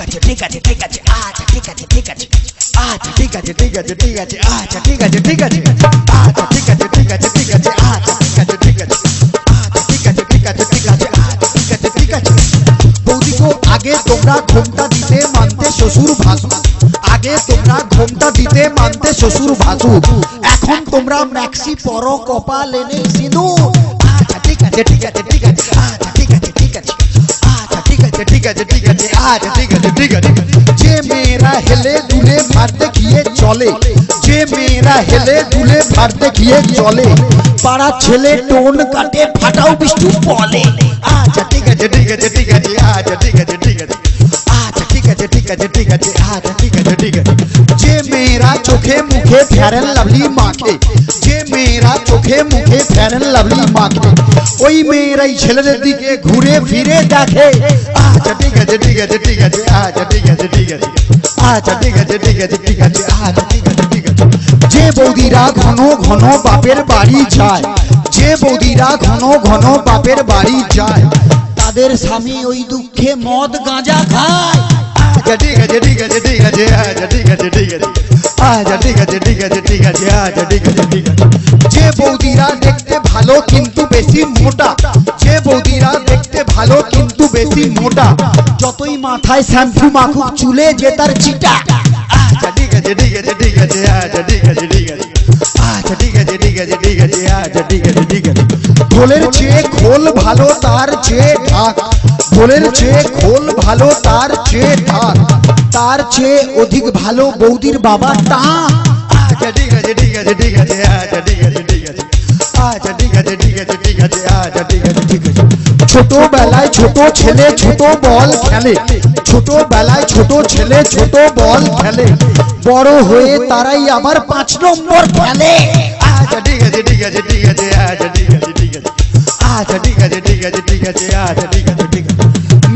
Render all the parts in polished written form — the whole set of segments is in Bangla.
আছে ঠিক আছে ঠিক আছে আচ্ছা ঠিক আছে ঠিক আছে আচ্ছা ঠিক আছে ঠিক আছে ঠিক আছে আচ্ছা ঠিক আছে ঠিক আছে আচ্ছা ঠিক আছে ঠিক আছে ঠিক আছে আচ্ছা ঠিক আছে ঠিক আছে আচ্ছা ঠিক আছে ঠিক আছে ঠিক আছে আচ্ছা ঠিক আছে ঠিক আছে। বৌদি গো আগে তোমরা ঘোমটা দিতে মানতে শ্বশুর ভাসুর, আগে তোমরা ঘোমটা দিতে মানতে শ্বশুর ভাসুর, এখন তোমরা ম্যাক্সি পরো কপালে নেই সিঁদুর। আচ্ছা ঠিক আছে ঠিক আছে ঠিক আছে আচ্ছা ঠিক আছে ঠিক আছে আচ্ছা ঠিক আছে ঠিক আছে ঠিক আছে আচ্ছা ঠিক আছে ঠিক আছে। যে মেয়েরা হেলে দুলে ভার দেখিয়ে চলে, যে মেয়েরা হেলে দুলে ভার দেখিয়ে চলে, পাড়া ছেলে টোন কাটে ফাটাও বিষ্টু বলে। আচ্ছা ঠিক আছে ঠিক আছে ঠিক আছে আচ্ছা ঠিক আছে ঠিক আছে আচ্ছা ঠিক আছে ঠিক আছে ঠিক আছে আচ্ছা ঠিক আছে ঠিক আছে। যে মেয়েরা চোখে মুখে ফেয়ার এন্ড লাভলি মাখে, যে মেয়েরা চোখে মুখে ফেয়ার এন্ড লাভলি মাখে, ওই মেয়েরাই ছেলেদের দিকে ঘুরে ফিরে দেখে। আচ্ছা ঠিক আছে ঠিক আছে ঠিক আছে আচ্ছা ঠিক আছে ঠিক আছে আচ্ছা ঠিক আছে ঠিক আছে ঠিক আছে আচ্ছা ঠিক আছে ঠিক আছে। যে বৌদিরা ঘন ঘন বাপের বাড়ি যায়, যে বৌদিরা ঘন ঘন বাপের বাড়ি যায়, তাদের স্বামী ওই দুঃখে মদ গাঁজা খায়। আচ্ছা ঠিক আছে ঠিক আছে ঠিক আছে আচ্ছা ঠিক আছে ঠিক আছে আচ্ছা ঠিক আছে ঠিক আছে ঠিক আছে আচ্ছা ঠিক আছে ঠিক আছে। যে বৌদিরা দেখতে ভালো কিন্তু বেশি মোটা, যে বৌদিরা দেখতে ভালো কিন্তু বেশি মোটা, যতই মাথায় শ্যাম্পু মাখুক চুলে যে তার চিটা। আচ্ছা ঠিক আছে ঠিক আছে ঠিক আছে আচ্ছা ঠিক আছে ঠিক আছে আচ্ছা ঠিক আছে ঠিক আছে ঠিক আছে আচ্ছা ঠিক আছে ঠিক আছে। ঢোলের চেয়ে খোল ভালো তার চেয়ে ঢাক, ঢোলের চেয়ে খোল ভালো তার চেয়ে ঢাক, তার চেয়ে অধিক ভালো বৌদির বাবা টাক। আচ্ছা ঠিক আছে ঠিক আছে ঠিক আছে আচ্ছা ঠিক আছে ঠিক আছে আচ্ছা ঠিক আছে ঠিক আছে ঠিক আছে আচ্ছা ঠিক আছে ঠিক আছে। ছোটবেলায় ছোট ছেলে ছোট বল খেলে, ছোটবেলায় ছোট ছেলে ছোট বল খেলে, বড় হয়ে তারাই আবার 5 নম্বর খেলে। আচ্ছা ঠিক আছে ঠিক আছে ঠিক আছে আচ্ছা ঠিক আছে ঠিক আছে আচ্ছা ঠিক আছে ঠিক আছে ঠিক আছে আচ্ছা ঠিক আছে ঠিক আছে।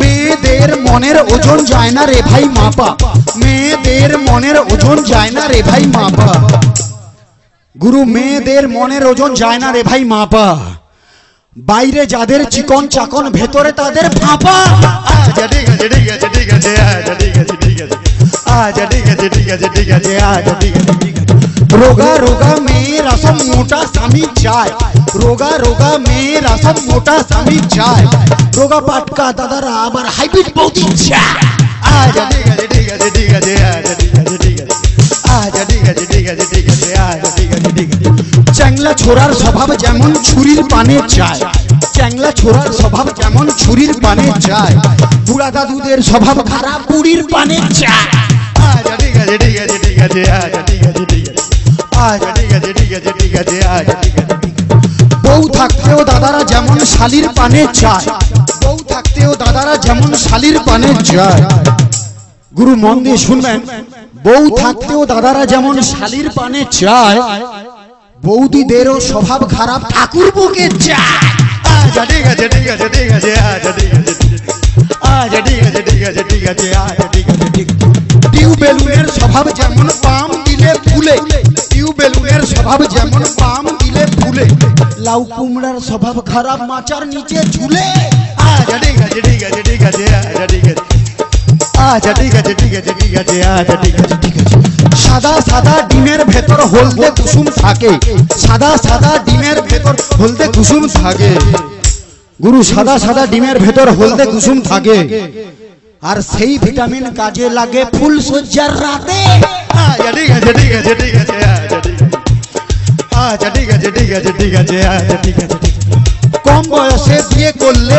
মেয়েদের মনের ওজন যায় না রে ভাই মাপা, মেয়েদের মনের ওজন যায় না রে ভাই মাপা, গুরু মেয়েদের মনের ওজন যায় না রে ভাই মাপা, বাইরে যাদের চিকন চাকন ভেতরে তাদের ফাঁপা। আচ্ছা ঠিক আছে ঠিক আছে ঠিক আছে আচ্ছা ঠিক আছে ঠিক আছে আচ্ছা ঠিক আছে ঠিক আছে ঠিক আছে আচ্ছা ঠিক আছে ঠিক আছে। রোগা রোগা মেয়েরা সব মোটা স্বামী চায়, রোগা রোগা মেয়েরা সব মোটা স্বামী চায়, রোগা পাটকা দাদারা আবার হাইব্রিড বৌদি চায়। আচ্ছা ঠিক আছে ঠিক আছে ঠিক আছে আচ্ছা ঠিক আছে ঠিক আছে আচ্ছা ঠিক আছে ঠিক আছে ঠিক আছে আচ্ছা ঠিক আছে ঠিক আছে। চ্যাংলা ছোড়ার স্বভাব যেমন ছুরির পানে চায়, চ্যাংলা ছোড়ার স্বভাব যেমন ছুরির পানে চায়, বুড়া দাদুদের স্বভাব খারাপ বুড়ির পানে চায়। আচ্ছা ঠিক আছে ঠিক আছে ঠিক আছে আচ্ছা ঠিক আছে ঠিক আছে আচ্ছা ঠিক আছে ঠিক আছে ঠিক আছে আচ্ছা ঠিক আছে ঠিক আছে। বউ থাকতেও দাদারা যেমন শালির পানে চায়, বউ থাকতেও দাদারা যেমন শালির পানে চায়। গুরু মন দিয়ে শুনবেন, বউ থাকতেও দাদারা যেমন শালির পানে চায়, বৌদিদেরও স্বভাব খারাপ ঠাকুর বুকে চায়। আচ্ছা ঠিক আছে ঠিক আছে ঠিক আছে আচ্ছা ঠিক আছে আচ্ছা ঠিক আছে ঠিক আছে ঠিক আছে আচ্ছা ঠিক আছে ঠিক আছে। টিউবেলুনের স্বভাব যেমন পাম দিলে ফুলে, টিউবেলুনের স্বভাব যেমন পাম দিলে ফুলে, লাউ কুমড়ার স্বভাব খারাপ মাচার নিচে ঝুলে। আচ্ছা ঠিক আছে ঠিক আছে ঠিক আছে আচ্ছা ঠিক আছে আচ্ছা ঠিক আছে ঠিক আছে ঠিক আছে আচ্ছা ঠিক আছে ঠিক আছে। সাদা সাদা ডিমের ভেতর হলদে কুসুম থাকে, সাদা সাদা ডিমের ভেতর হলদে কুসুম থাকে, গুরু সাদা সাদা ডিমের ভেতর হলদে কুসুম থাকে, আর সেই ভিটামিন কাজে লাগে ফুল সজ্জার রাতে। আচ্ছা ঠিক আছে ঠিক আছে ঠিক আছে আচ্ছা ঠিক আছে আচ্ছা ঠিক আছে ঠিক আছে ঠিক আছে আচ্ছা ঠিক আছে ঠিক আছে। কম বয়সে বিয়ে করলে